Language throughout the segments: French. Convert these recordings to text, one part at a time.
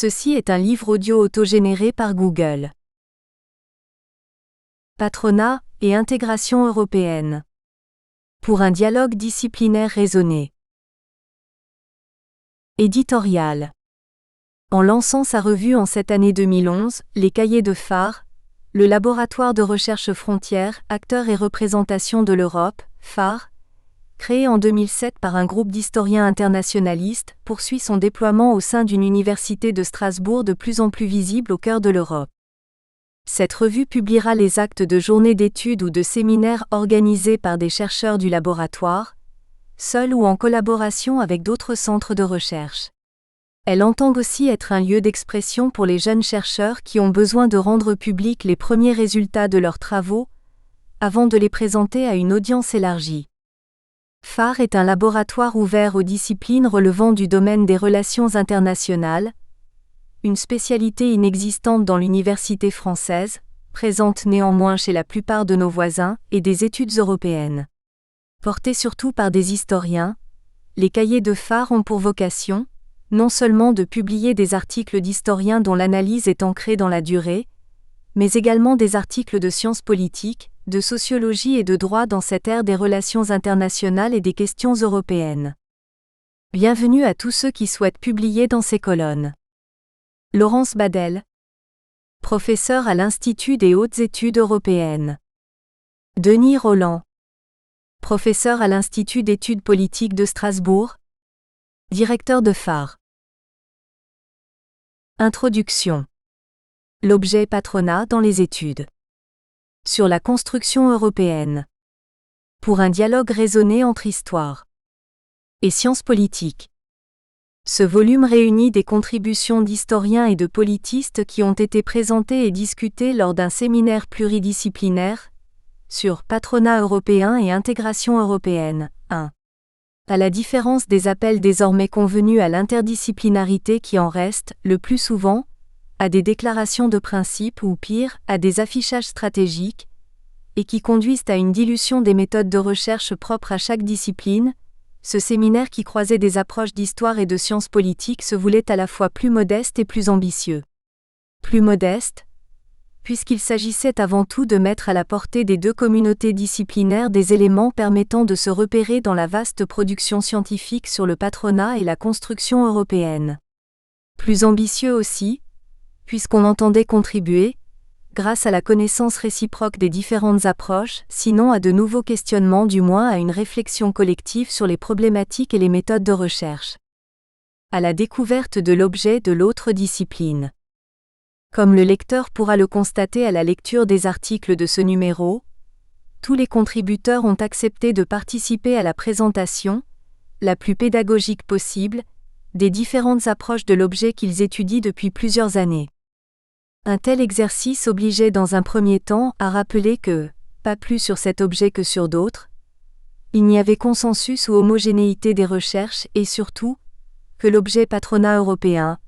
Ceci est un livre audio autogénéré par Google. Patronat et intégration européenne. Pour un dialogue disciplinaire raisonné. Éditorial. En lançant sa revue en cette année 2011, Les Cahiers de Phare, le laboratoire de recherche Frontières, Acteurs et Représentation de l'Europe, Phare, créé en 2007 par un groupe d'historiens internationalistes, poursuit son déploiement au sein d'une université de Strasbourg de plus en plus visible au cœur de l'Europe. Cette revue publiera les actes de journées d'études ou de séminaires organisés par des chercheurs du laboratoire, seuls ou en collaboration avec d'autres centres de recherche. Elle entend aussi être un lieu d'expression pour les jeunes chercheurs qui ont besoin de rendre publics les premiers résultats de leurs travaux, avant de les présenter à une audience élargie. Phare est un laboratoire ouvert aux disciplines relevant du domaine des relations internationales, une spécialité inexistante dans l'université française, présente néanmoins chez la plupart de nos voisins, et des études européennes. Portés surtout par des historiens, les cahiers de Phare ont pour vocation, non seulement de publier des articles d'historiens dont l'analyse est ancrée dans la durée, mais également des articles de sciences politiques, de sociologie et de droit dans cette ère des relations internationales et des questions européennes. Bienvenue à tous ceux qui souhaitent publier dans ces colonnes. Laurence Badel, professeur à l'Institut des hautes études européennes. Denis Rolland, professeur à l'Institut d'études politiques de Strasbourg, directeur de Phare. Introduction. L'objet patronat dans les études. Sur la construction européenne. Pour un dialogue raisonné entre histoire et sciences politiques. Ce volume réunit des contributions d'historiens et de politistes qui ont été présentées et discutées lors d'un séminaire pluridisciplinaire sur patronat européen et intégration européenne. 1. À la différence des appels désormais convenus à l'interdisciplinarité qui en restent, le plus souvent, à des déclarations de principe ou pire, à des affichages stratégiques, et qui conduisent à une dilution des méthodes de recherche propres à chaque discipline, ce séminaire qui croisait des approches d'histoire et de sciences politiques se voulait à la fois plus modeste et plus ambitieux. Plus modeste, puisqu'il s'agissait avant tout de mettre à la portée des deux communautés disciplinaires des éléments permettant de se repérer dans la vaste production scientifique sur le patronat et la construction européenne. Plus ambitieux aussi, puisqu'on entendait contribuer, grâce à la connaissance réciproque des différentes approches, sinon à de nouveaux questionnements du moins à une réflexion collective sur les problématiques et les méthodes de recherche. À la découverte de l'objet de l'autre discipline. Comme le lecteur pourra le constater à la lecture des articles de ce numéro, tous les contributeurs ont accepté de participer à la présentation, la plus pédagogique possible, des différentes approches de l'objet qu'ils étudient depuis plusieurs années. Un tel exercice obligeait dans un premier temps à rappeler que, pas plus sur cet objet que sur d'autres, il n'y avait consensus ou homogénéité des recherches et surtout, que l'objet patronat européen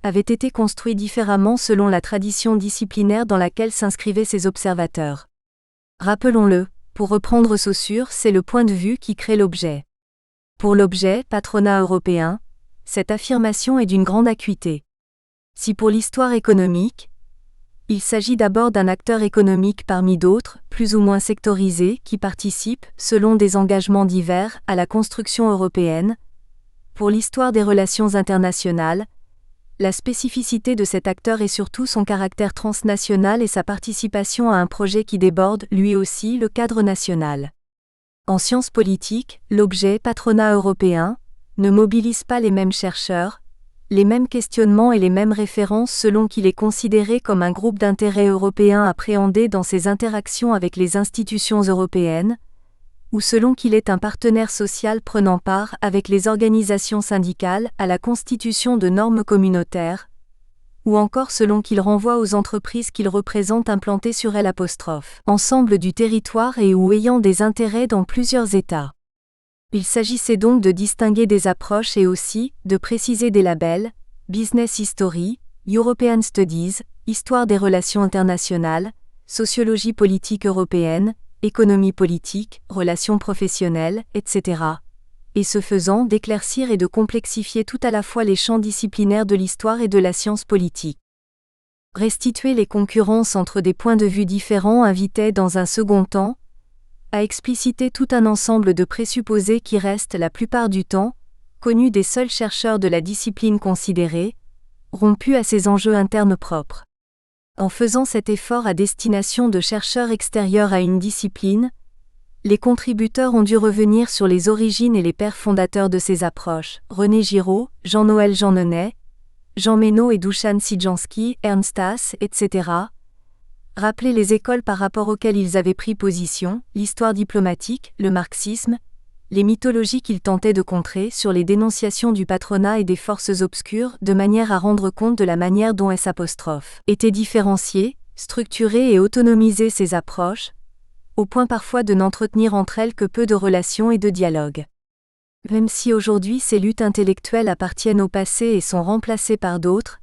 avait été construit différemment selon la tradition disciplinaire dans laquelle s'inscrivaient ses observateurs. Rappelons-le, pour reprendre Saussure, c'est le point de vue qui crée l'objet. Pour l'objet patronat européen, cette affirmation est d'une grande acuité. Si pour l'histoire économique, il s'agit d'abord d'un acteur économique parmi d'autres, plus ou moins sectorisés, qui participent, selon des engagements divers, à la construction européenne, pour l'histoire des relations internationales, la spécificité de cet acteur est surtout son caractère transnational et sa participation à un projet qui déborde, lui aussi, le cadre national. En sciences politiques, l'objet patronat européen ne mobilise pas les mêmes chercheurs, les mêmes questionnements et les mêmes références selon qu'il est considéré comme un groupe d'intérêt européen appréhendé dans ses interactions avec les institutions européennes, ou selon qu'il est un partenaire social prenant part avec les organisations syndicales à la constitution de normes communautaires, ou encore selon qu'il renvoie aux entreprises qu'il représente implantées sur ensemble du territoire et ou ayant des intérêts dans plusieurs États. Il s'agissait donc de distinguer des approches et aussi de préciser des labels, Business History, European Studies, Histoire des relations internationales, Sociologie politique européenne, Économie politique, Relations professionnelles, etc. et ce faisant d'éclaircir et de complexifier tout à la fois les champs disciplinaires de l'histoire et de la science politique. Restituer les concurrences entre des points de vue différents invitait dans un second temps à expliciter tout un ensemble de présupposés qui restent la plupart du temps connus des seuls chercheurs de la discipline considérée, rompus à ses enjeux internes propres. En faisant cet effort à destination de chercheurs extérieurs à une discipline, les contributeurs ont dû revenir sur les origines et les pères fondateurs de ces approches, René Giraud, Jean-Noël Jeanneney, Jean Ménaud et Dušan Sidjanský, Ernst Haas, etc. Rappeler les écoles par rapport auxquelles ils avaient pris position, l'histoire diplomatique, le marxisme, les mythologies qu'ils tentaient de contrer sur les dénonciations du patronat et des forces obscures, de manière à rendre compte de la manière dont S' étaient différenciées, structurées et autonomisées ces approches, au point parfois de n'entretenir entre elles que peu de relations et de dialogue. Même si aujourd'hui ces luttes intellectuelles appartiennent au passé et sont remplacées par d'autres,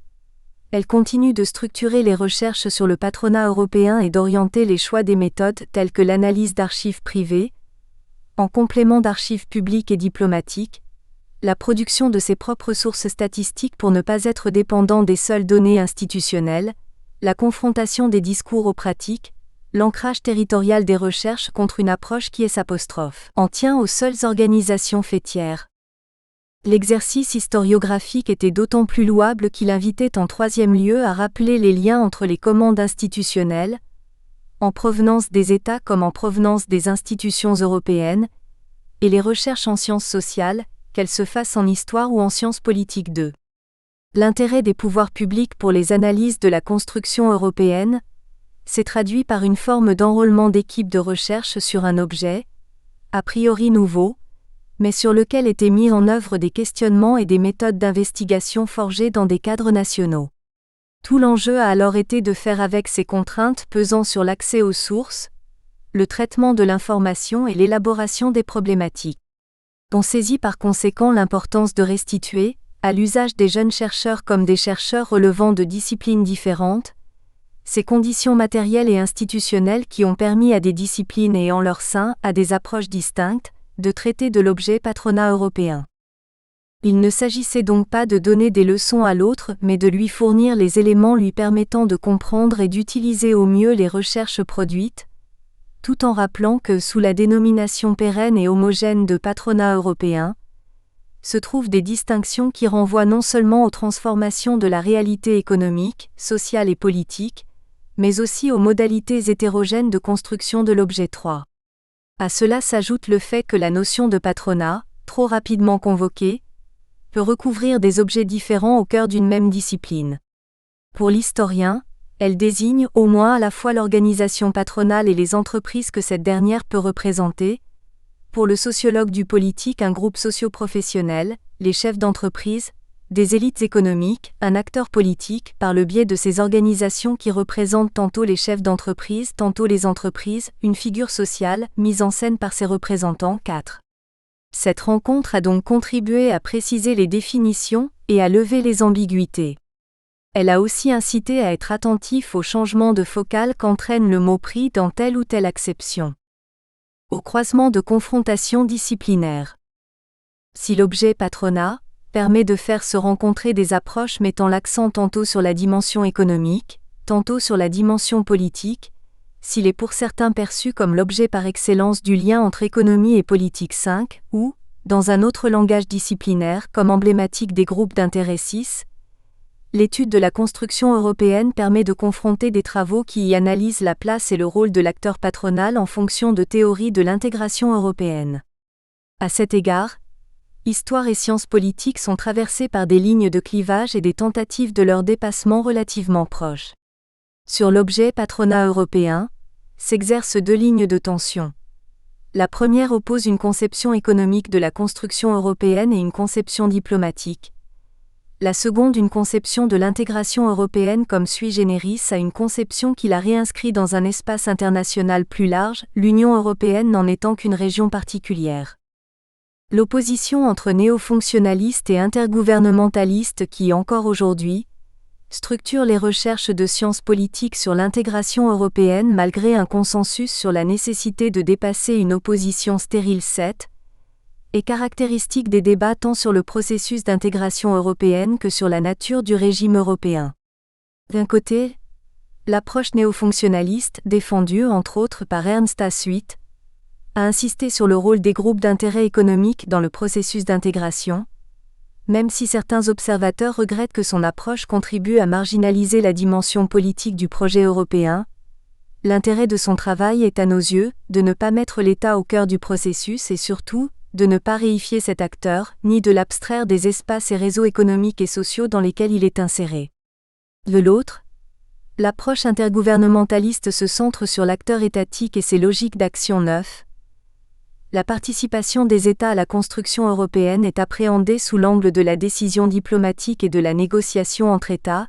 elles continuent de structurer les recherches sur le patronat européen et d'orienter les choix des méthodes telles que l'analyse d'archives privées, en complément d'archives publiques et diplomatiques, la production de ses propres sources statistiques pour ne pas être dépendant des seules données institutionnelles, la confrontation des discours aux pratiques, l'ancrage territorial des recherches contre une approche qui en tient aux seules organisations faîtières. L'exercice historiographique était d'autant plus louable qu'il invitait en troisième lieu à rappeler les liens entre les commandes institutionnelles, en provenance des États comme en provenance des institutions européennes, et les recherches en sciences sociales, qu'elles se fassent en histoire ou en sciences politiques d'eux. L'intérêt des pouvoirs publics pour les analyses de la construction européenne s'est traduit par une forme d'enrôlement d'équipes de recherche sur un objet, a priori nouveau, mais sur lequel étaient mis en œuvre des questionnements et des méthodes d'investigation forgées dans des cadres nationaux. Tout l'enjeu a alors été de faire avec ces contraintes pesant sur l'accès aux sources, le traitement de l'information et l'élaboration des problématiques. On saisit par conséquent l'importance de restituer, à l'usage des jeunes chercheurs comme des chercheurs relevant de disciplines différentes, ces conditions matérielles et institutionnelles qui ont permis à des disciplines et en leur sein à des approches distinctes, de traiter de l'objet patronat européen. Il ne s'agissait donc pas de donner des leçons à l'autre mais de lui fournir les éléments lui permettant de comprendre et d'utiliser au mieux les recherches produites, tout en rappelant que sous la dénomination pérenne et homogène de patronat européen, se trouvent des distinctions qui renvoient non seulement aux transformations de la réalité économique, sociale et politique, mais aussi aux modalités hétérogènes de construction de l'objet 3. À cela s'ajoute le fait que la notion de patronat, trop rapidement convoquée, peut recouvrir des objets différents au cœur d'une même discipline. Pour l'historien, elle désigne au moins à la fois l'organisation patronale et les entreprises que cette dernière peut représenter. Pour le sociologue du politique, un groupe socio-professionnel, les chefs d'entreprise, des élites économiques, un acteur politique, par le biais de ces organisations qui représentent tantôt les chefs d'entreprise, tantôt les entreprises, une figure sociale, mise en scène par ses représentants. 4. Cette rencontre a donc contribué à préciser les définitions et à lever les ambiguïtés. Elle a aussi incité à être attentif au changement de focale qu'entraîne le mot pris dans telle ou telle acception. Au croisement de confrontations disciplinaires. Si l'objet patronat permet de faire se rencontrer des approches mettant l'accent tantôt sur la dimension économique, tantôt sur la dimension politique, s'il est pour certains perçu comme l'objet par excellence du lien entre économie et politique 5, ou, dans un autre langage disciplinaire comme emblématique des groupes d'intérêt 6, l'étude de la construction européenne permet de confronter des travaux qui y analysent la place et le rôle de l'acteur patronal en fonction de théories de l'intégration européenne. À cet égard, histoire et sciences politiques sont traversées par des lignes de clivage et des tentatives de leur dépassement relativement proches. Sur l'objet patronat européen, s'exercent deux lignes de tension. La première oppose une conception économique de la construction européenne et une conception diplomatique. La seconde une conception de l'intégration européenne comme sui generis à une conception qui la réinscrit dans un espace international plus large, l'Union européenne n'en étant qu'une région particulière. L'opposition entre néo-fonctionnalistes et intergouvernementalistes qui, encore aujourd'hui, structure les recherches de sciences politiques sur l'intégration européenne malgré un consensus sur la nécessité de dépasser une opposition stérile 7, est caractéristique des débats tant sur le processus d'intégration européenne que sur la nature du régime européen. D'un côté, l'approche néofonctionnaliste, défendue entre autres par Ernst Assuit, a insisté sur le rôle des groupes d'intérêt économique dans le processus d'intégration, même si certains observateurs regrettent que son approche contribue à marginaliser la dimension politique du projet européen. L'intérêt de son travail est à nos yeux de ne pas mettre l'État au cœur du processus et surtout, de ne pas réifier cet acteur, ni de l'abstraire des espaces et réseaux économiques et sociaux dans lesquels il est inséré. De l'autre, l'approche intergouvernementaliste se centre sur l'acteur étatique et ses logiques d'action neuves. La participation des États à la construction européenne est appréhendée sous l'angle de la décision diplomatique et de la négociation entre États,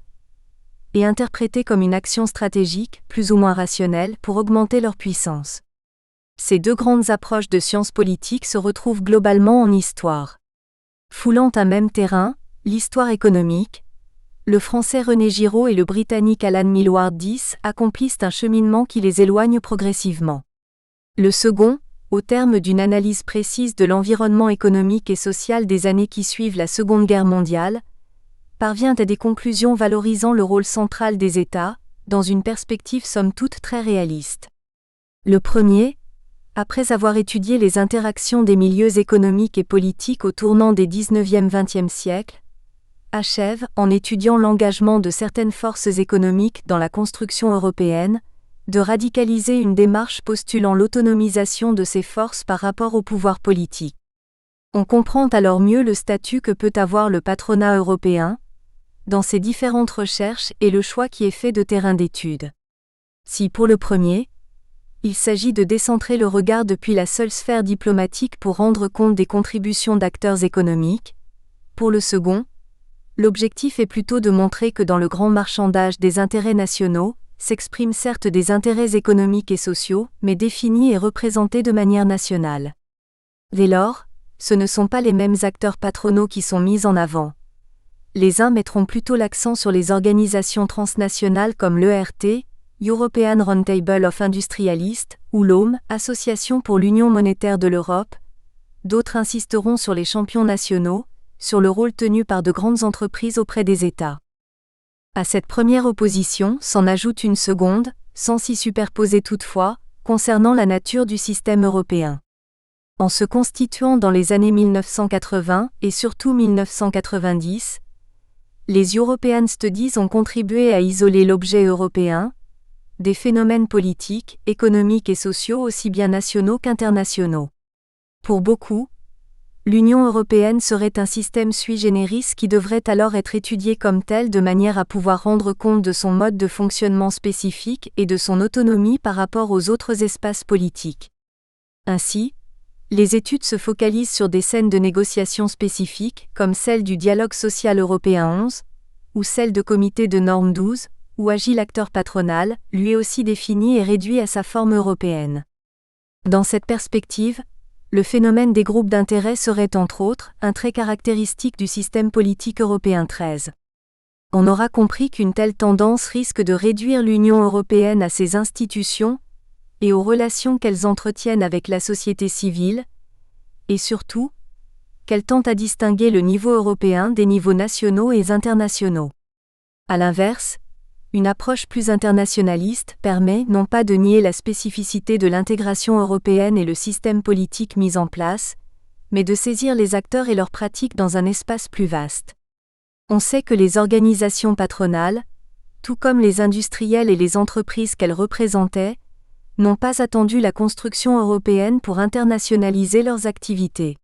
et interprétée comme une action stratégique, plus ou moins rationnelle, pour augmenter leur puissance. Ces deux grandes approches de sciences politiques se retrouvent globalement en histoire. Foulant un même terrain, l'histoire économique, le Français René Giraud et le Britannique Alan Milward-Dice accomplissent un cheminement qui les éloigne progressivement. Le second, au terme d'une analyse précise de l'environnement économique et social des années qui suivent la Seconde Guerre mondiale, parvient à des conclusions valorisant le rôle central des États, dans une perspective somme toute très réaliste. Le premier, après avoir étudié les interactions des milieux économiques et politiques au tournant des 19e-20e siècles, achève, en étudiant l'engagement de certaines forces économiques dans la construction européenne, de radicaliser une démarche postulant l'autonomisation de ces forces par rapport au pouvoir politique. On comprend alors mieux le statut que peut avoir le patronat européen, dans ses différentes recherches et le choix qui est fait de terrain d'étude. Si pour le premier, il s'agit de décentrer le regard depuis la seule sphère diplomatique pour rendre compte des contributions d'acteurs économiques, pour le second, l'objectif est plutôt de montrer que dans le grand marchandage des intérêts nationaux, s'expriment certes des intérêts économiques et sociaux, mais définis et représentés de manière nationale. Dès lors, ce ne sont pas les mêmes acteurs patronaux qui sont mis en avant. Les uns mettront plutôt l'accent sur les organisations transnationales comme l'ERT, European Roundtable of Industrialists, ou l'OME, Association pour l'Union monétaire de l'Europe. D'autres insisteront sur les champions nationaux, sur le rôle tenu par de grandes entreprises auprès des États. À cette première opposition s'en ajoute une seconde, sans s'y superposer toutefois, concernant la nature du système européen. En se constituant dans les années 1980 et surtout 1990, les European Studies ont contribué à isoler l'objet européen des phénomènes politiques, économiques et sociaux aussi bien nationaux qu'internationaux. Pour beaucoup, l'Union européenne serait un système sui generis qui devrait alors être étudié comme tel de manière à pouvoir rendre compte de son mode de fonctionnement spécifique et de son autonomie par rapport aux autres espaces politiques. Ainsi, les études se focalisent sur des scènes de négociation spécifiques, comme celle du dialogue social européen 11, ou celle de comité de normes 12, où agit l'acteur patronal, lui aussi défini et réduit à sa forme européenne. Dans cette perspective, le phénomène des groupes d'intérêt serait entre autres un trait caractéristique du système politique européen 13. On aura compris qu'une telle tendance risque de réduire l'Union européenne à ses institutions et aux relations qu'elles entretiennent avec la société civile, et surtout, qu'elle tente à distinguer le niveau européen des niveaux nationaux et internationaux. À l'inverse, une approche plus internationaliste permet non pas de nier la spécificité de l'intégration européenne et le système politique mis en place, mais de saisir les acteurs et leurs pratiques dans un espace plus vaste. On sait que les organisations patronales, tout comme les industriels et les entreprises qu'elles représentaient, n'ont pas attendu la construction européenne pour internationaliser leurs activités.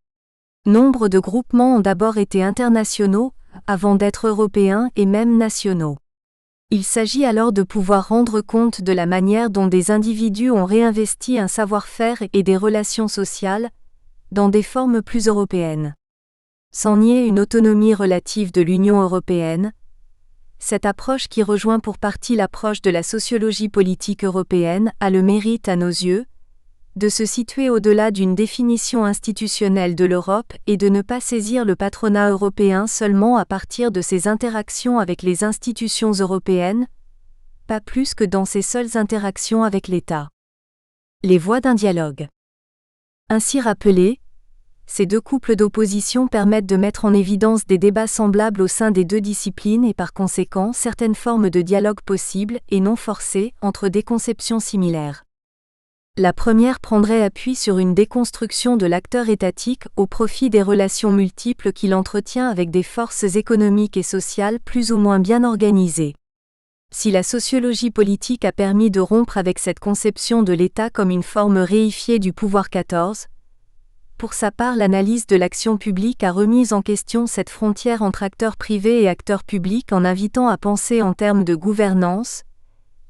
Nombre de groupements ont d'abord été internationaux, avant d'être européens et même nationaux. Il s'agit alors de pouvoir rendre compte de la manière dont des individus ont réinvesti un savoir-faire et des relations sociales, dans des formes plus européennes. Sans nier une autonomie relative de l'Union européenne, cette approche qui rejoint pour partie l'approche de la sociologie politique européenne a le mérite à nos yeux, de se situer au-delà d'une définition institutionnelle de l'Europe et de ne pas saisir le patronat européen seulement à partir de ses interactions avec les institutions européennes, pas plus que dans ses seules interactions avec l'État. Les voies d'un dialogue. Ainsi rappelées, ces deux couples d'opposition permettent de mettre en évidence des débats semblables au sein des deux disciplines et par conséquent certaines formes de dialogue possibles et non forcés entre des conceptions similaires. La première prendrait appui sur une déconstruction de l'acteur étatique au profit des relations multiples qu'il entretient avec des forces économiques et sociales plus ou moins bien organisées. Si la sociologie politique a permis de rompre avec cette conception de l'État comme une forme réifiée du pouvoir 14, pour sa part l'analyse de l'action publique a remis en question cette frontière entre acteurs privés et acteurs publics en invitant à penser en termes de gouvernance,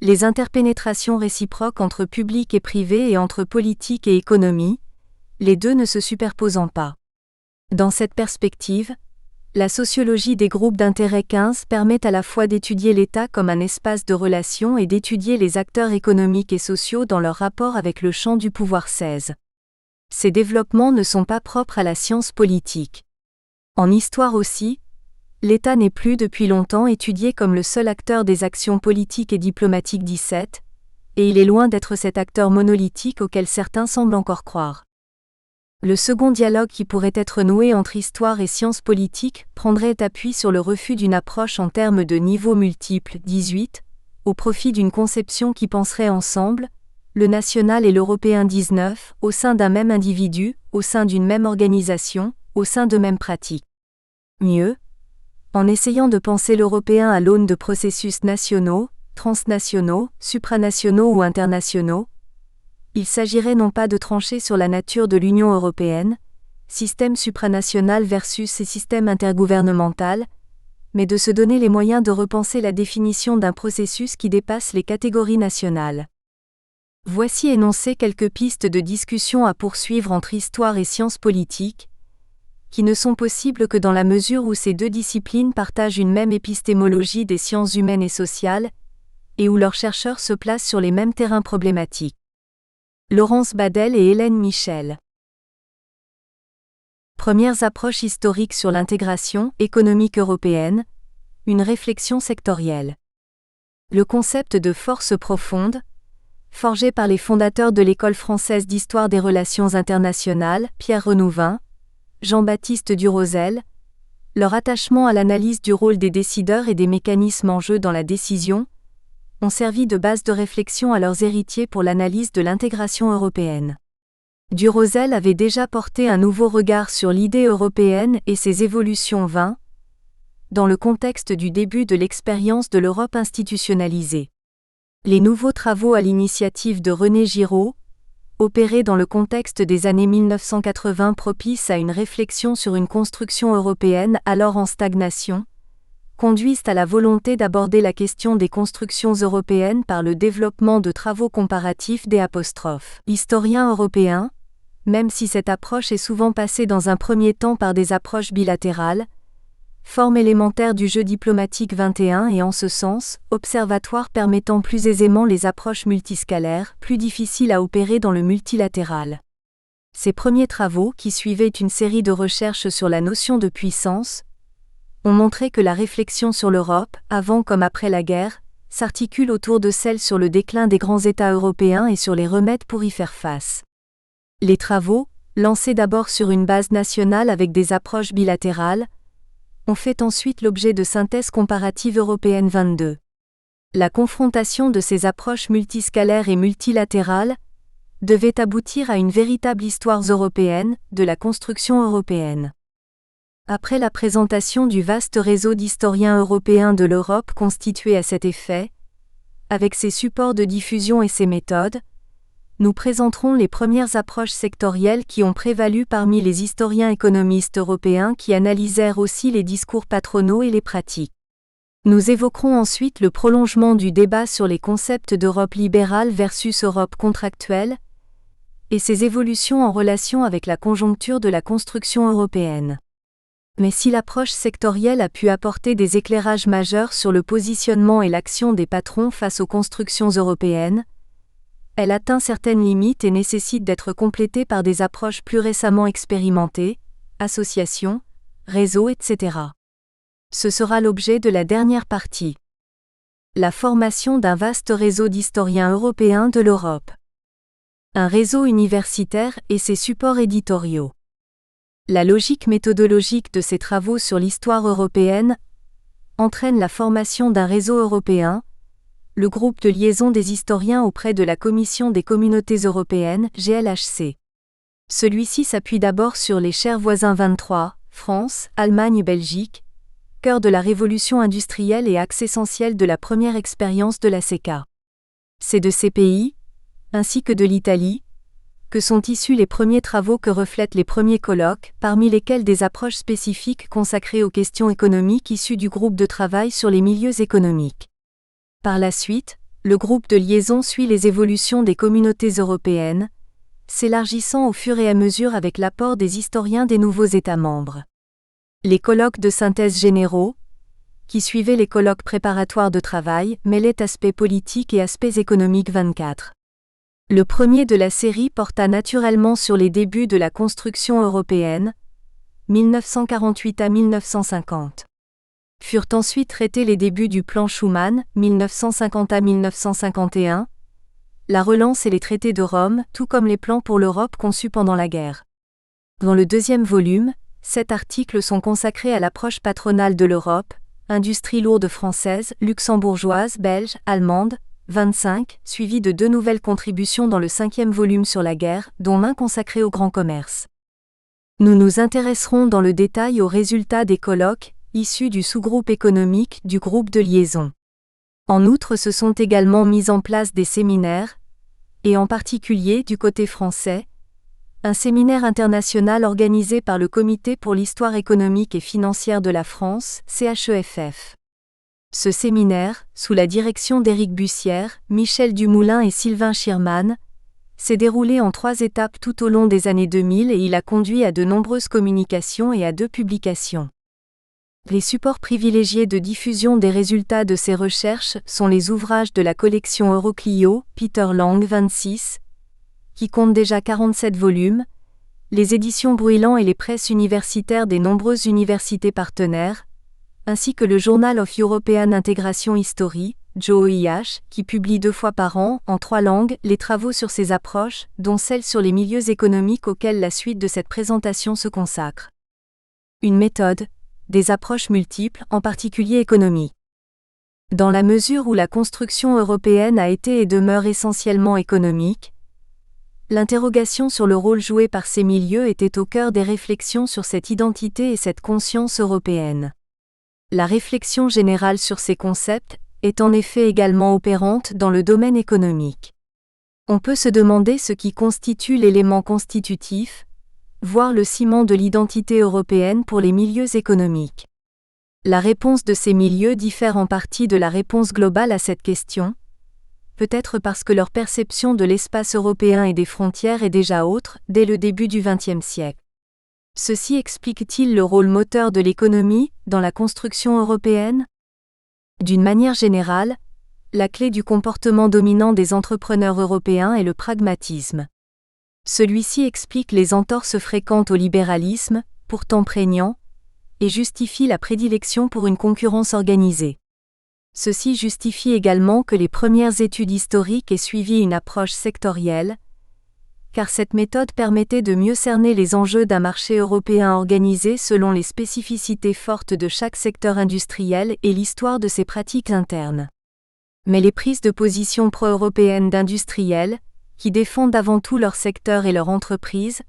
les interpénétrations réciproques entre public et privé et entre politique et économie, les deux ne se superposant pas. Dans cette perspective, la sociologie des groupes d'intérêt 15 permet à la fois d'étudier l'État comme un espace de relations et d'étudier les acteurs économiques et sociaux dans leur rapport avec le champ du pouvoir 16. Ces développements ne sont pas propres à la science politique. En histoire aussi, l'État n'est plus depuis longtemps étudié comme le seul acteur des actions politiques et diplomatiques 17, et il est loin d'être cet acteur monolithique auquel certains semblent encore croire. Le second dialogue qui pourrait être noué entre histoire et sciences politiques prendrait appui sur le refus d'une approche en termes de niveaux multiples 18, au profit d'une conception qui penserait ensemble, le national et l'européen 19, au sein d'un même individu, au sein d'une même organisation, au sein de mêmes pratiques. Mieux, en essayant de penser l'européen à l'aune de processus nationaux, transnationaux, supranationaux ou internationaux, il s'agirait non pas de trancher sur la nature de l'Union européenne, système supranational versus ces systèmes intergouvernemental, mais de se donner les moyens de repenser la définition d'un processus qui dépasse les catégories nationales. Voici énoncées quelques pistes de discussion à poursuivre entre histoire et sciences politiques, qui ne sont possibles que dans la mesure où ces deux disciplines partagent une même épistémologie des sciences humaines et sociales, et où leurs chercheurs se placent sur les mêmes terrains problématiques. Laurence Badel et Hélène Michel. Premières approches historiques sur l'intégration économique européenne, une réflexion sectorielle. Le concept de force profonde, forgé par les fondateurs de l'École française d'histoire des relations internationales, Pierre Renouvin, Jean-Baptiste Durosel, leur attachement à l'analyse du rôle des décideurs et des mécanismes en jeu dans la décision, ont servi de base de réflexion à leurs héritiers pour l'analyse de l'intégration européenne. Durosel avait déjà porté un nouveau regard sur l'idée européenne et ses évolutions dans le contexte du début de l'expérience de l'Europe institutionnalisée. Les nouveaux travaux à l'initiative de René Giraud, opérés dans le contexte des années 1980 propices à une réflexion sur une construction européenne alors en stagnation, conduisent à la volonté d'aborder la question des constructions européennes par le développement de travaux comparatifs des historiens européens, même si cette approche est souvent passée dans un premier temps par des approches bilatérales, forme élémentaire du jeu diplomatique 21 et en ce sens, observatoire permettant plus aisément les approches multiscalaires, plus difficiles à opérer dans le multilatéral. Ces premiers travaux, qui suivaient une série de recherches sur la notion de puissance, ont montré que la réflexion sur l'Europe, avant comme après la guerre, s'articule autour de celle sur le déclin des grands États européens et sur les remèdes pour y faire face. Les travaux, lancés d'abord sur une base nationale avec des approches bilatérales, ont fait ensuite l'objet de synthèses comparatives européennes 22. La confrontation de ces approches multiscalaires et multilatérales devait aboutir à une véritable histoire européenne, de la construction européenne. Après la présentation du vaste réseau d'historiens européens de l'Europe constitué à cet effet, avec ses supports de diffusion et ses méthodes, nous présenterons les premières approches sectorielles qui ont prévalu parmi les historiens économistes européens qui analysèrent aussi les discours patronaux et les pratiques. Nous évoquerons ensuite le prolongement du débat sur les concepts d'Europe libérale versus Europe contractuelle, et ses évolutions en relation avec la conjoncture de la construction européenne. Mais si l'approche sectorielle a pu apporter des éclairages majeurs sur le positionnement et l'action des patrons face aux constructions européennes, elle atteint certaines limites et nécessite d'être complétée par des approches plus récemment expérimentées, associations, réseaux, etc. Ce sera l'objet de la dernière partie. La formation d'un vaste réseau d'historiens européens de l'Europe. Un réseau universitaire et ses supports éditoriaux. La logique méthodologique de ces travaux sur l'histoire européenne entraîne la formation d'un réseau européen, le groupe de liaison des historiens auprès de la Commission des communautés européennes, GLHC. Celui-ci s'appuie d'abord sur les chers voisins 23, France, Allemagne et Belgique, cœur de la révolution industrielle et axe essentiel de la première expérience de la CECA. C'est de ces pays, ainsi que de l'Italie, que sont issus les premiers travaux que reflètent les premiers colloques, parmi lesquels des approches spécifiques consacrées aux questions économiques issues du groupe de travail sur les milieux économiques. Par la suite, le groupe de liaison suit les évolutions des communautés européennes, s'élargissant au fur et à mesure avec l'apport des historiens des nouveaux États membres. Les colloques de synthèse généraux, qui suivaient les colloques préparatoires de travail, mêlaient aspects politiques et aspects économiques 24. Le premier de la série porta naturellement sur les débuts de la construction européenne, 1948 à 1950. Furent ensuite traités les débuts du plan Schuman, 1950 à 1951, la relance et les traités de Rome, tout comme les plans pour l'Europe conçus pendant la guerre. Dans le deuxième volume, 7 articles sont consacrés à l'approche patronale de l'Europe, industrie lourde française, luxembourgeoise, belge, allemande, 25, suivi de 2 nouvelles contributions dans le 5e volume sur la guerre, dont un consacré au grand commerce. Nous nous intéresserons dans le détail aux résultats des colloques, issus du sous-groupe économique du groupe de liaison. En outre, se sont également mis en place des séminaires, et en particulier du côté français, un séminaire international organisé par le Comité pour l'histoire économique et financière de la France, CHEFF. Ce séminaire, sous la direction d'Éric Bussière, Michel Dumoulin et Sylvain Schirman, s'est déroulé en 3 étapes tout au long des années 2000 et il a conduit à de nombreuses communications et à 2 publications. Les supports privilégiés de diffusion des résultats de ces recherches sont les ouvrages de la collection Euroclio, Peter Lang 26, qui compte déjà 47 volumes, les éditions Bruylant et les presses universitaires des nombreuses universités partenaires, ainsi que le Journal of European Integration History, JOIH, qui publie 2 fois par an, en 3 langues, les travaux sur ces approches, dont celle sur les milieux économiques auxquels la suite de cette présentation se consacre. Une méthode, des approches multiples, en particulier économiques. Dans la mesure où la construction européenne a été et demeure essentiellement économique, l'interrogation sur le rôle joué par ces milieux était au cœur des réflexions sur cette identité et cette conscience européenne. La réflexion générale sur ces concepts est en effet également opérante dans le domaine économique. On peut se demander ce qui constitue l'élément constitutif, voire le ciment de l'identité européenne pour les milieux économiques. La réponse de ces milieux diffère en partie de la réponse globale à cette question, peut-être parce que leur perception de l'espace européen et des frontières est déjà autre, dès le début du XXe siècle. Ceci explique-t-il le rôle moteur de l'économie dans la construction européenne ? D'une manière générale, la clé du comportement dominant des entrepreneurs européens est le pragmatisme. Celui-ci explique les entorses fréquentes au libéralisme, pourtant prégnant, et justifie la prédilection pour une concurrence organisée. Ceci justifie également que les premières études historiques aient suivi une approche sectorielle, car cette méthode permettait de mieux cerner les enjeux d'un marché européen organisé selon les spécificités fortes de chaque secteur industriel et l'histoire de ses pratiques internes. Mais les prises de position pro-européennes d'industriels, qui défendent avant tout leur secteur et leur entreprise,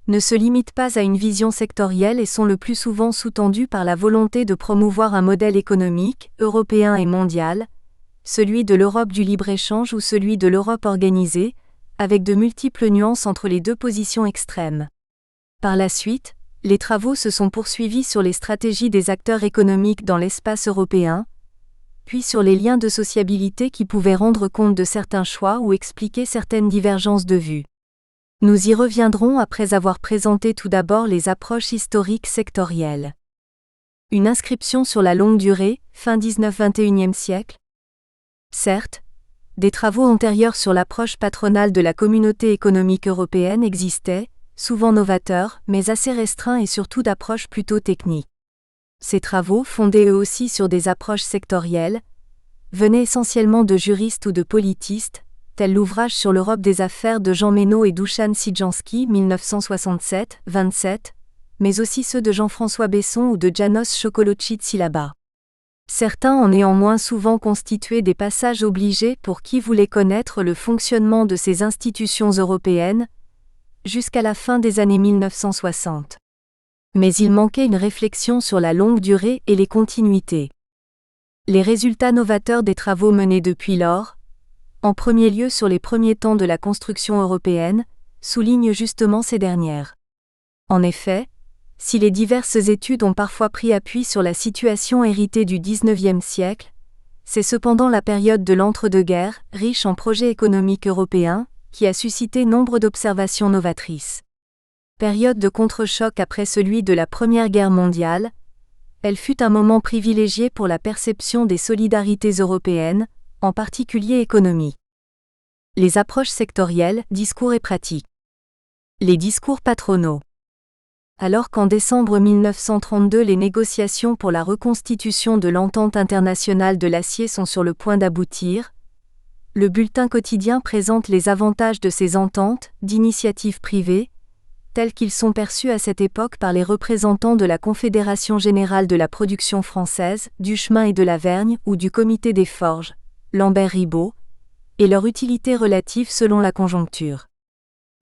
ne se limitent pas à une vision sectorielle et sont le plus souvent sous-tendues par la volonté de promouvoir un modèle économique, européen et mondial, celui de l'Europe du libre-échange ou celui de l'Europe organisée, avec de multiples nuances entre les 2 positions extrêmes. Par la suite, les travaux se sont poursuivis sur les stratégies des acteurs économiques dans l'espace européen, puis sur les liens de sociabilité qui pouvaient rendre compte de certains choix ou expliquer certaines divergences de vues. Nous y reviendrons après avoir présenté tout d'abord les approches historiques sectorielles. Une inscription sur la longue durée, fin 19-21e siècle. Certes, des travaux antérieurs sur l'approche patronale de la communauté économique européenne existaient, souvent novateurs, mais assez restreints et surtout d'approches plutôt techniques. Ces travaux, fondés eux aussi sur des approches sectorielles, venaient essentiellement de juristes ou de politistes, tel l'ouvrage sur l'Europe des affaires de Jean Meynaud et Dušan Sidjanský 1967-27, mais aussi ceux de Jean-François Besson ou de János Chocolocci-Tsillaba. Certains ont néanmoins souvent constitué des passages obligés pour qui voulait connaître le fonctionnement de ces institutions européennes, jusqu'à la fin des années 1960. Mais il manquait une réflexion sur la longue durée et les continuités. Les résultats novateurs des travaux menés depuis lors, en premier lieu sur les premiers temps de la construction européenne, soulignent justement ces dernières. En effet, si les diverses études ont parfois pris appui sur la situation héritée du XIXe siècle, c'est cependant la période de l'entre-deux-guerres, riche en projets économiques européens, qui a suscité nombre d'observations novatrices. Période de contre-choc après celui de la Première Guerre mondiale, elle fut un moment privilégié pour la perception des solidarités européennes, en particulier économiques. Les approches sectorielles, discours et pratiques. Les discours patronaux. Alors qu'en décembre 1932 les négociations pour la reconstitution de l'entente internationale de l'acier sont sur le point d'aboutir, le bulletin quotidien présente les avantages de ces ententes, d'initiative privée, tels qu'ils sont perçus à cette époque par les représentants de la Confédération générale de la production française, du chemin et de la Vergne ou du Comité des forges, Lambert-Ribot, et leur utilité relative selon la conjoncture.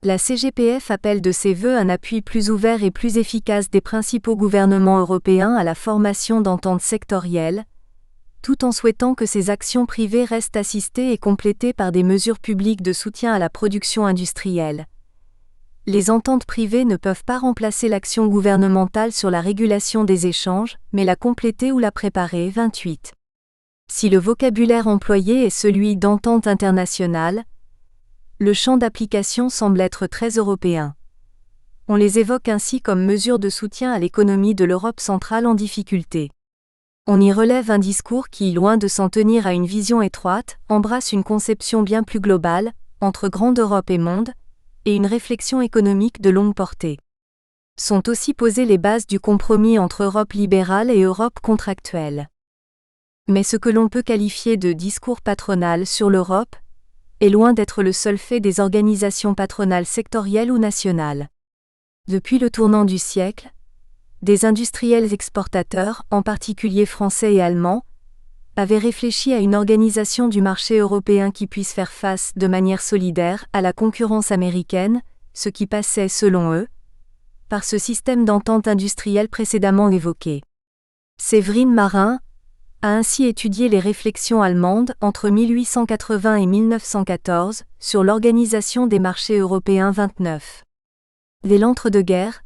La CGPF appelle de ses vœux un appui plus ouvert et plus efficace des principaux gouvernements européens à la formation d'ententes sectorielles, tout en souhaitant que ces actions privées restent assistées et complétées par des mesures publiques de soutien à la production industrielle. Les ententes privées ne peuvent pas remplacer l'action gouvernementale sur la régulation des échanges, mais la compléter ou la préparer. 28. Si le vocabulaire employé est celui d'entente internationale, le champ d'application semble être très européen. On les évoque ainsi comme mesures de soutien à l'économie de l'Europe centrale en difficulté. On y relève un discours qui, loin de s'en tenir à une vision étroite, embrasse une conception bien plus globale, entre grande Europe et monde, et une réflexion économique de longue portée. Sont aussi posées les bases du compromis entre Europe libérale et Europe contractuelle. Mais ce que l'on peut qualifier de discours patronal sur l'Europe est loin d'être le seul fait des organisations patronales sectorielles ou nationales. Depuis le tournant du siècle, des industriels exportateurs, en particulier français et allemands, avaient réfléchi à une organisation du marché européen qui puisse faire face de manière solidaire à la concurrence américaine, ce qui passait, selon eux, par ce système d'entente industrielle précédemment évoqué. Séverine Marin a ainsi étudié les réflexions allemandes entre 1880 et 1914 sur l'organisation des marchés européens 29. Dès l'entre-deux-guerres,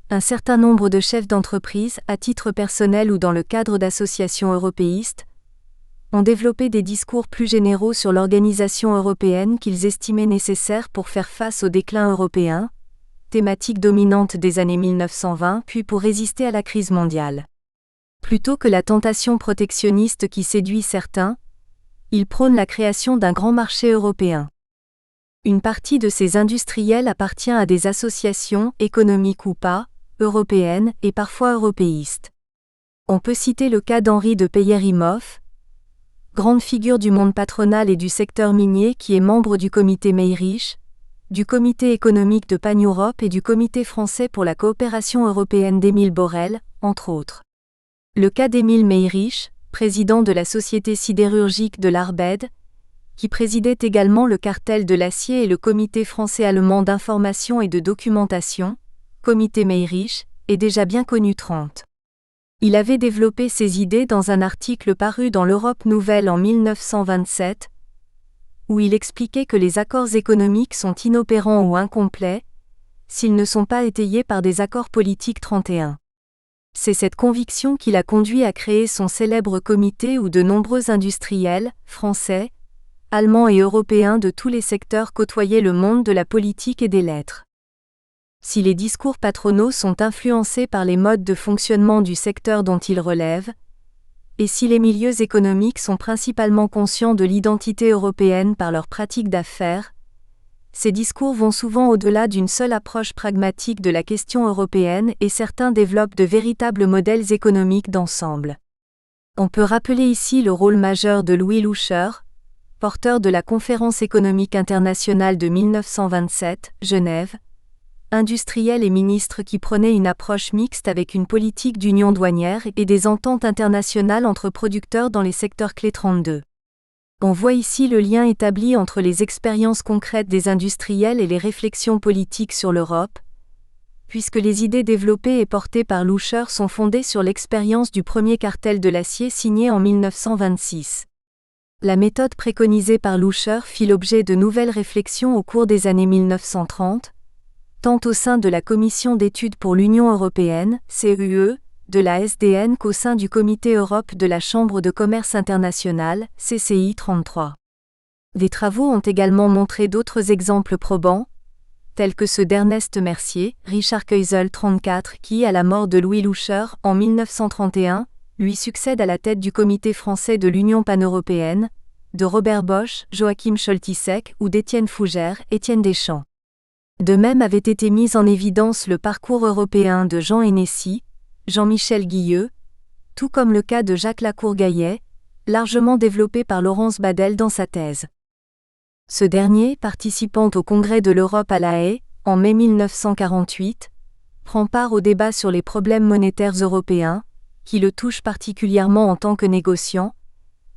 un certain nombre de chefs d'entreprise, à titre personnel ou dans le cadre d'associations européistes, ont développé des discours plus généraux sur l'organisation européenne qu'ils estimaient nécessaire pour faire face au déclin européen, thématique dominante des années 1920, puis pour résister à la crise mondiale. Plutôt que la tentation protectionniste qui séduit certains, ils prônent la création d'un grand marché européen. Une partie de ces industriels appartient à des associations, économiques ou pas, européennes et parfois européistes. On peut citer le cas d'Henri de Peyer-Imhoff, grande figure du monde patronal et du secteur minier qui est membre du comité Meyrich, du comité économique de Pan-Europe et du comité français pour la coopération européenne d'Émile Borel, entre autres. Le cas d'Émile Meyrich, président de la société sidérurgique de l'Arbed, qui présidait également le cartel de l'acier et le comité français-allemand d'information et de documentation, comité Meyrich, est déjà bien connu. 30. Il avait développé ses idées dans un article paru dans l'Europe Nouvelle en 1927, où il expliquait que les accords économiques sont inopérants ou incomplets, s'ils ne sont pas étayés par des accords politiques. 31. C'est cette conviction qui l'a conduit à créer son célèbre comité où de nombreux industriels, français, allemands et européens de tous les secteurs côtoyaient le monde de la politique et des lettres. Si les discours patronaux sont influencés par les modes de fonctionnement du secteur dont ils relèvent, et si les milieux économiques sont principalement conscients de l'identité européenne par leurs pratiques d'affaires, ces discours vont souvent au-delà d'une seule approche pragmatique de la question européenne et certains développent de véritables modèles économiques d'ensemble. On peut rappeler ici le rôle majeur de Louis Loucher, porteur de la Conférence économique internationale de 1927, Genève, industriels et ministres qui prenaient une approche mixte avec une politique d'union douanière et des ententes internationales entre producteurs dans les secteurs clés 32. On voit ici le lien établi entre les expériences concrètes des industriels et les réflexions politiques sur l'Europe, puisque les idées développées et portées par Lüscher sont fondées sur l'expérience du premier cartel de l'acier signé en 1926. La méthode préconisée par Lüscher fit l'objet de nouvelles réflexions au cours des années 1930, tant au sein de la Commission d'études pour l'Union européenne, CEUE, de la SDN qu'au sein du Comité Europe de la Chambre de commerce internationale, CCI 33. Des travaux ont également montré d'autres exemples probants, tels que ceux d'Ernest Mercier, Richard Keusel 34 qui, à la mort de Louis Lüscher en 1931, lui succède à la tête du Comité français de l'Union paneuropéenne, de Robert Bosch, Joachim Scholtisek ou d'Étienne Fougère, Étienne Deschamps. De même avait été mis en évidence le parcours européen de Jean Hennessy, Jean-Michel Guilleux, tout comme le cas de Jacques Lacour-Gaillet, largement développé par Laurence Badel dans sa thèse. Ce dernier, participant au Congrès de l'Europe à La Haye, en mai 1948, prend part au débat sur les problèmes monétaires européens, qui le touchent particulièrement en tant que négociant,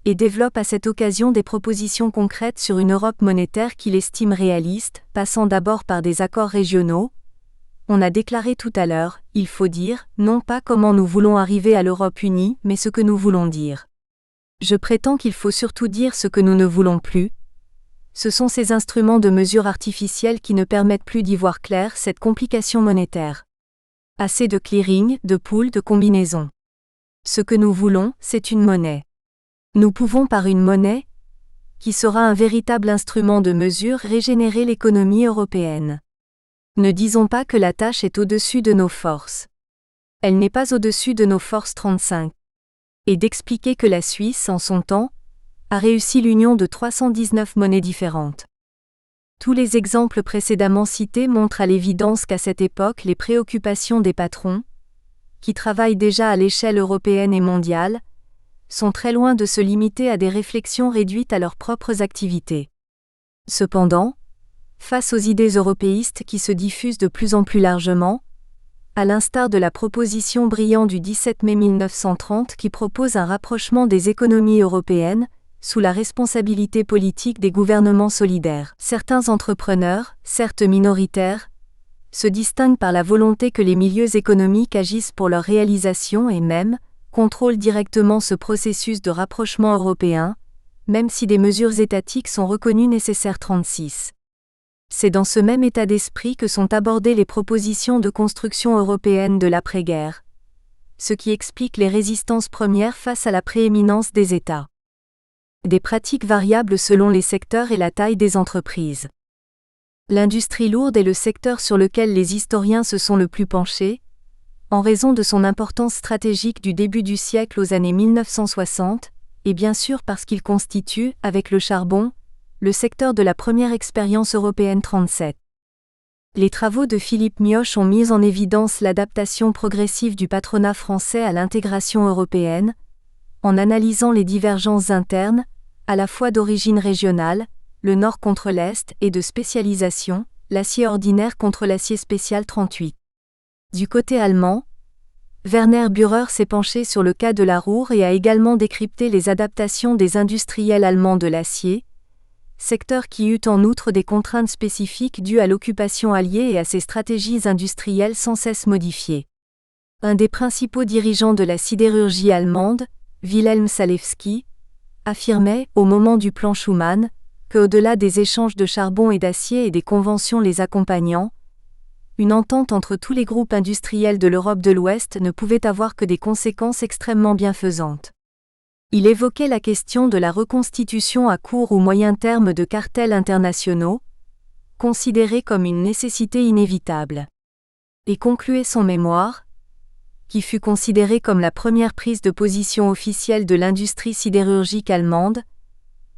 et développe à cette occasion des propositions concrètes sur une Europe monétaire qu'il estime réaliste, passant d'abord par des accords régionaux. On a déclaré tout à l'heure, il faut dire, non pas comment nous voulons arriver à l'Europe unie, mais ce que nous voulons dire. Je prétends qu'il faut surtout dire ce que nous ne voulons plus. Ce sont ces instruments de mesure artificielle qui ne permettent plus d'y voir clair cette complication monétaire. Assez de clearing, de pools, de combinaisons. Ce que nous voulons, c'est une monnaie. Nous pouvons par une monnaie, qui sera un véritable instrument de mesure, régénérer l'économie européenne. Ne disons pas que la tâche est au-dessus de nos forces. Elle n'est pas au-dessus de nos forces 35. Et d'expliquer que la Suisse, en son temps, a réussi l'union de 319 monnaies différentes. Tous les exemples précédemment cités montrent à l'évidence qu'à cette époque les préoccupations des patrons, qui travaillent déjà à l'échelle européenne et mondiale, sont très loin de se limiter à des réflexions réduites à leurs propres activités. Cependant, face aux idées européistes qui se diffusent de plus en plus largement, à l'instar de la proposition brillante du 17 mai 1930 qui propose un rapprochement des économies européennes, sous la responsabilité politique des gouvernements solidaires. Certains entrepreneurs, certes minoritaires, se distinguent par la volonté que les milieux économiques agissent pour leur réalisation et même, contrôlent directement ce processus de rapprochement européen, même si des mesures étatiques sont reconnues nécessaires 36. C'est dans ce même état d'esprit que sont abordées les propositions de construction européenne de l'après-guerre, ce qui explique les résistances premières face à la prééminence des États. Des pratiques variables selon les secteurs et la taille des entreprises. L'industrie lourde est le secteur sur lequel les historiens se sont le plus penchés, en raison de son importance stratégique du début du siècle aux années 1960, et bien sûr parce qu'il constitue, avec le charbon, le secteur de la première expérience européenne 37. Les travaux de Philippe Mioche ont mis en évidence l'adaptation progressive du patronat français à l'intégration européenne, en analysant les divergences internes, à la fois d'origine régionale, le nord contre l'est, et de spécialisation, l'acier ordinaire contre l'acier spécial 38. Du côté allemand, Werner Bührer s'est penché sur le cas de la Ruhr et a également décrypté les adaptations des industriels allemands de l'acier, secteur qui eut en outre des contraintes spécifiques dues à l'occupation alliée et à ses stratégies industrielles sans cesse modifiées. Un des principaux dirigeants de la sidérurgie allemande, Wilhelm Salewski, affirmait, au moment du plan Schuman, qu'au-delà des échanges de charbon et d'acier et des conventions les accompagnant, une entente entre tous les groupes industriels de l'Europe de l'Ouest ne pouvait avoir que des conséquences extrêmement bienfaisantes. Il évoquait la question de la reconstitution à court ou moyen terme de cartels internationaux, considérés comme une nécessité inévitable. Et concluait son mémoire, qui fut considéré comme la première prise de position officielle de l'industrie sidérurgique allemande,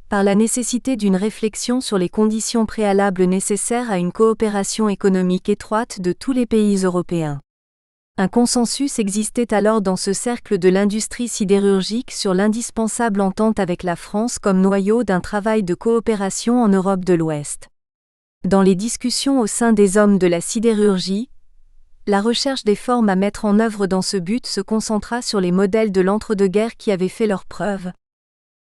par la nécessité d'une réflexion sur les conditions préalables nécessaires à une coopération économique étroite de tous les pays européens. Un consensus existait alors dans ce cercle de l'industrie sidérurgique sur l'indispensable entente avec la France comme noyau d'un travail de coopération en Europe de l'Ouest. Dans les discussions au sein des hommes de la sidérurgie, la recherche des formes à mettre en œuvre dans ce but se concentra sur les modèles de l'entre-deux-guerres qui avaient fait leurs preuves.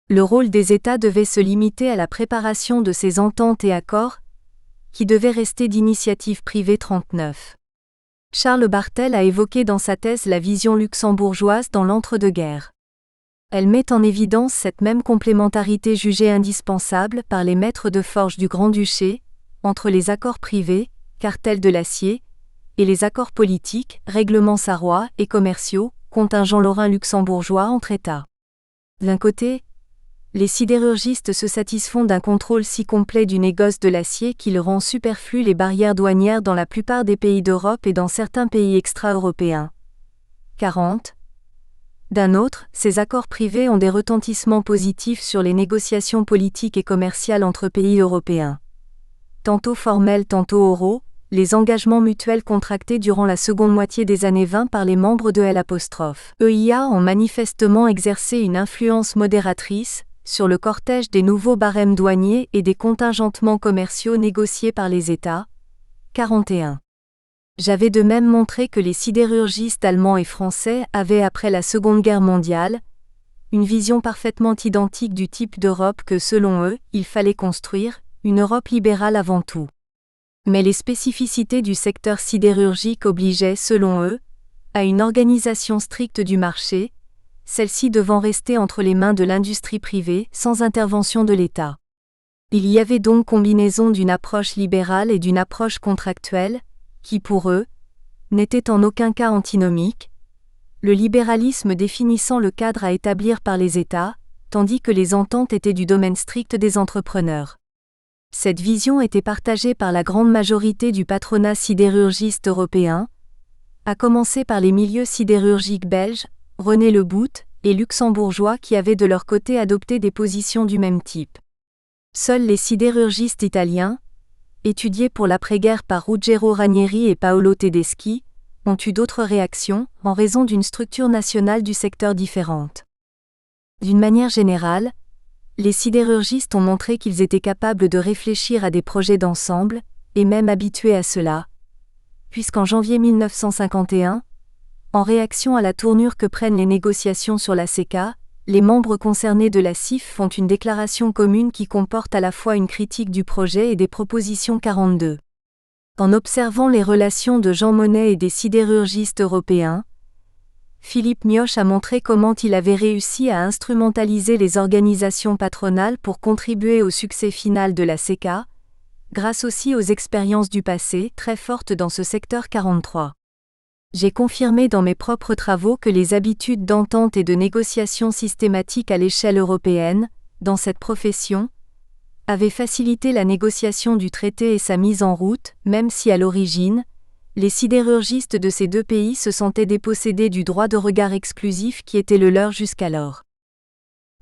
Le rôle des États devait se limiter à la préparation de ces ententes et accords, qui devaient rester d'initiative privée 39. Charles Barthel a évoqué dans sa thèse la vision luxembourgeoise dans l'entre-deux-guerres. Elle met en évidence cette même complémentarité jugée indispensable par les maîtres de forge du Grand-Duché, entre les accords privés, cartels de l'acier, et les accords politiques, règlements sarrois et commerciaux, contingents lorrains luxembourgeois entre États. D'un côté, les sidérurgistes se satisfont d'un contrôle si complet du négoce de l'acier qu'il rend superflues les barrières douanières dans la plupart des pays d'Europe et dans certains pays extra-européens. 40. D'un autre, ces accords privés ont des retentissements positifs sur les négociations politiques et commerciales entre pays européens. Tantôt formels, tantôt oraux, les engagements mutuels contractés durant la seconde moitié des années 20 par les membres de l'EIA ont manifestement exercé une influence modératrice sur le cortège des nouveaux barèmes douaniers et des contingentements commerciaux négociés par les États. 41. J'avais de même montré que les sidérurgistes allemands et français avaient après la Seconde Guerre mondiale une vision parfaitement identique du type d'Europe que selon eux, il fallait construire, une Europe libérale avant tout. Mais les spécificités du secteur sidérurgique obligeaient, selon eux, à une organisation stricte du marché, celle-ci devant rester entre les mains de l'industrie privée, sans intervention de l'État. Il y avait donc combinaison d'une approche libérale et d'une approche contractuelle, qui pour eux, n'était en aucun cas antinomique, le libéralisme définissant le cadre à établir par les États, tandis que les ententes étaient du domaine strict des entrepreneurs. Cette vision était partagée par la grande majorité du patronat sidérurgiste européen, à commencer par les milieux sidérurgiques belges, René Le Bout, et luxembourgeois qui avaient de leur côté adopté des positions du même type. Seuls les sidérurgistes italiens, étudiés pour l'après-guerre par Ruggero Ranieri et Paolo Tedeschi, ont eu d'autres réactions, en raison d'une structure nationale du secteur différente. D'une manière générale, les sidérurgistes ont montré qu'ils étaient capables de réfléchir à des projets d'ensemble, et même habitués à cela, puisqu'en janvier 1951, en réaction à la tournure que prennent les négociations sur la CECA, les membres concernés de la CIF font une déclaration commune qui comporte à la fois une critique du projet et des propositions 42. En observant les relations de Jean Monnet et des sidérurgistes européens, Philippe Mioch a montré comment il avait réussi à instrumentaliser les organisations patronales pour contribuer au succès final de la CECA, grâce aussi aux expériences du passé, très fortes dans ce secteur 43. J'ai confirmé dans mes propres travaux que les habitudes d'entente et de négociation systématique à l'échelle européenne, dans cette profession, avaient facilité la négociation du traité et sa mise en route, même si à l'origine, les sidérurgistes de ces deux pays se sentaient dépossédés du droit de regard exclusif qui était le leur jusqu'alors.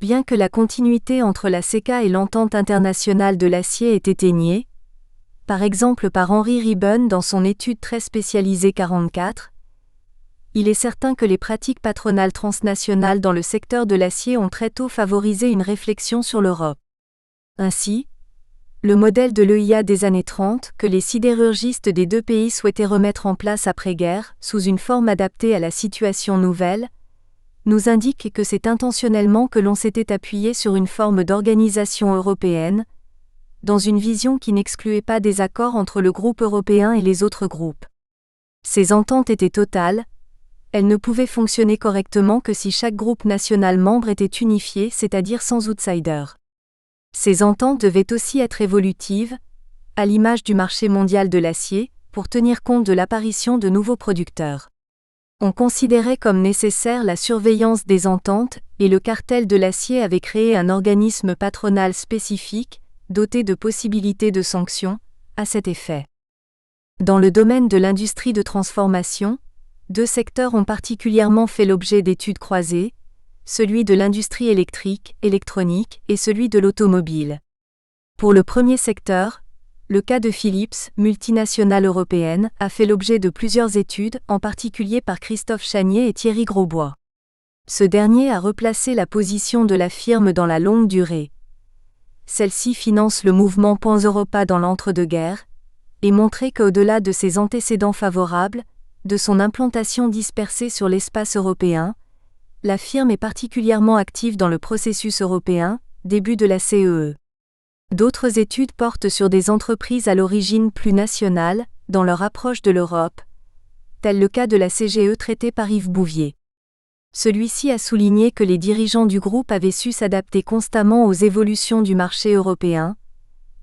Bien que la continuité entre la CECA et l'Entente internationale de l'acier ait été niée, par exemple par Henry Ribbon dans son étude très spécialisée 44, il est certain que les pratiques patronales transnationales dans le secteur de l'acier ont très tôt favorisé une réflexion sur l'Europe. Ainsi, le modèle de l'EIA des années 30, que les sidérurgistes des deux pays souhaitaient remettre en place après-guerre, sous une forme adaptée à la situation nouvelle, nous indique que c'est intentionnellement que l'on s'était appuyé sur une forme d'organisation européenne, dans une vision qui n'excluait pas des accords entre le groupe européen et les autres groupes. Ces ententes étaient totales. Elle ne pouvait fonctionner correctement que si chaque groupe national membre était unifié, c'est-à-dire sans outsider. Ces ententes devaient aussi être évolutives, à l'image du marché mondial de l'acier, pour tenir compte de l'apparition de nouveaux producteurs. On considérait comme nécessaire la surveillance des ententes, et le cartel de l'acier avait créé un organisme patronal spécifique, doté de possibilités de sanctions, à cet effet. Dans le domaine de l'industrie de transformation, deux secteurs ont particulièrement fait l'objet d'études croisées, celui de l'industrie électrique, électronique et celui de l'automobile. Pour le premier secteur, le cas de Philips, multinationale européenne, a fait l'objet de plusieurs études, en particulier par Christophe Chanier et Thierry Grosbois. Ce dernier a replacé la position de la firme dans la longue durée. celle-ci finance le mouvement Pan-Europa dans l'entre-deux-guerres, et montrer qu'au-delà de ses antécédents favorables, de son implantation dispersée sur l'espace européen, la firme est particulièrement active dans le processus européen, début de la CEE. D'autres études portent sur des entreprises à l'origine plus nationale, dans leur approche de l'Europe, tel le cas de la CGE traité par Yves Bouvier. Celui-ci a souligné que les dirigeants du groupe avaient su s'adapter constamment aux évolutions du marché européen,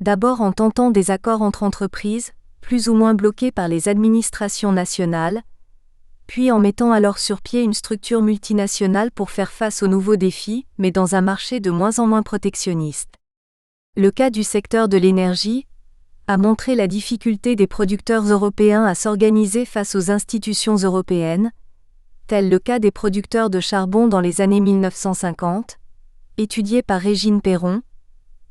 d'abord en tentant des accords entre entreprises, plus ou moins bloqués par les administrations nationales, puis en mettant alors sur pied une structure multinationale pour faire face aux nouveaux défis, mais dans un marché de moins en moins protectionniste. Le cas du secteur de l'énergie a montré la difficulté des producteurs européens à s'organiser face aux institutions européennes, tel le cas des producteurs de charbon dans les années 1950, étudié par Régine Perron,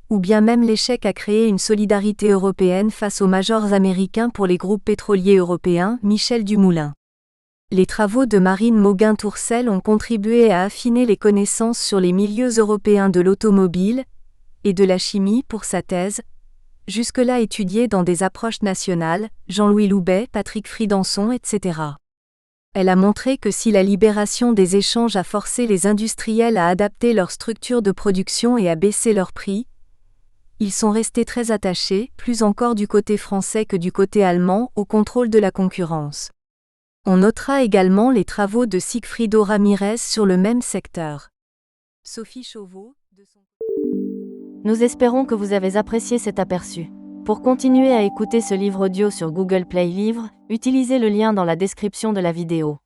ou bien même l'échec à créer une solidarité européenne face aux majors américains pour les groupes pétroliers européens, Michel Dumoulin. Les travaux de Marine Mauguin-Tourcel ont contribué à affiner les connaissances sur les milieux européens de l'automobile et de la chimie pour sa thèse, jusque-là étudiée dans des approches nationales, Jean-Louis Loubet, Patrick Fridanson, etc. Elle a montré que si la libération des échanges a forcé les industriels à adapter leur structure de production et à baisser leurs prix, ils sont restés très attachés, plus encore du côté français que du côté allemand, au contrôle de la concurrence. On notera également les travaux de Sigfrido Ramirez sur le même secteur. Sophie Chauveau, de son... Nous espérons que vous avez apprécié cet aperçu. Pour continuer à écouter ce livre audio sur Google Play Livres, utilisez le lien dans la description de la vidéo.